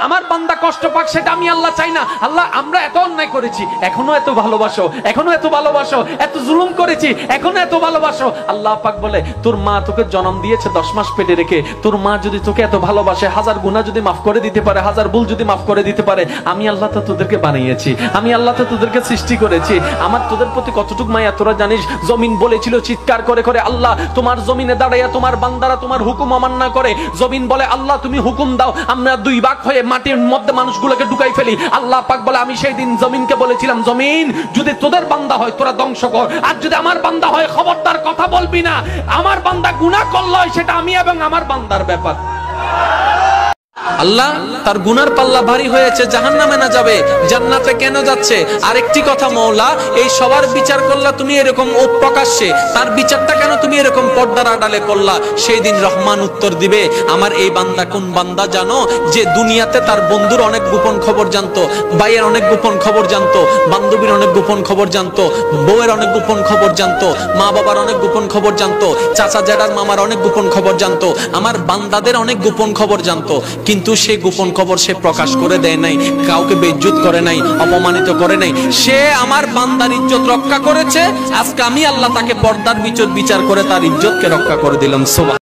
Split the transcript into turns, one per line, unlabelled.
আমার বান্দা কষ্ট পাক সেটা আমি আল্লাহ চাই না। আল্লাহ আমরা এত অন্যায় করেছি, এখনো এত ভালোবাসো, এখনো এত ভালোবাসো, এত জুলুম করেছি, এখনো এত ভালোবাসো। আল্লাহ পাক বলে তোর মা তোকে জন্ম দিয়েছে 10 মাস পেটে রেখে, তোর মা যদি তোকে এত ভালোবাসে, 1000 গুনাহ যদি মাফ করে দিতে পারে, 1000 ভুল যদি মাফ করে দিতে পারে, আমি আল্লাহ তো তোদেরকে বানিয়েছি, আমি আল্লাহ তো তোদেরকে সৃষ্টি করেছি, আমার তোদের প্রতি কতটুকু মায়া তোরা জানিস। জমিন বলেছিল চিৎকার করে করে, আল্লাহ তোমার জমিনে দাঁড়াইয়া তোমার বান্দারা তোমার হুকুম অমান্য করে। জমিন বলে আল্লাহ তুমি হুকুম দাও, আমরা 2 ভাগ হয়ে মাটির মধ্যে মানুষগুলোকে ঢুকাই ফেলি। আল্লাহ পাক বলে আমি সেই দিন জমিনকে বলেছিলাম, জমিন যদি তোদের বান্দা হয় তোরা ধ্বংস কর, আর যদি আমার বান্দা হয় খবরদার কথা বলবি না। আমার বান্দা গুনাহ করলো সেটা আমি এবং আমার বান্দার ব্যাপার। আল্লাহ তার গুনার পাল্লা ভারী হয়েছে, জাহান্নামে না যাবে, জান্নাতে কেন যাচ্ছে? আরেকটি কথা মওলা, এই সবার বিচার করলা তুমি এরকম প্রকাশ্যে, তার বিচারটা কেন তুমি এরকম পর্দার আড়ালে করলা? সেই দিন রহমান উত্তর দিবে, আমার এই বান্দা কোন বান্দা জানো? যে দুনিয়াতে তার বন্ধুর অনেক গোপন খবর জানতো, ভাইয়ের অনেক গোপন খবর জানতো, বান্ধবীর অনেক গোপন খবর জানতো, বউয়ের অনেক গোপন খবর জানতো, মা বাবার অনেক গোপন খবর জানতো, চাচা জ্যাঠার মামার অনেক গোপন খবর জানতো, আমার বান্দাদের অনেক গোপন খবর জানতো, কিন্তু সে গোপন খবর সে প্রকাশ করে দেয় নাই, কাউকে বেইজ্জত করে নাই, অপমানিত করে নাই। সে আমার বান্দার ইজ্জত রক্ষা করেছে। আজকে আমি আল্লাহ তাকে পর্দার বিচার করে তার ইজ্জতকে রক্ষা করে দিলাম। সুবহান।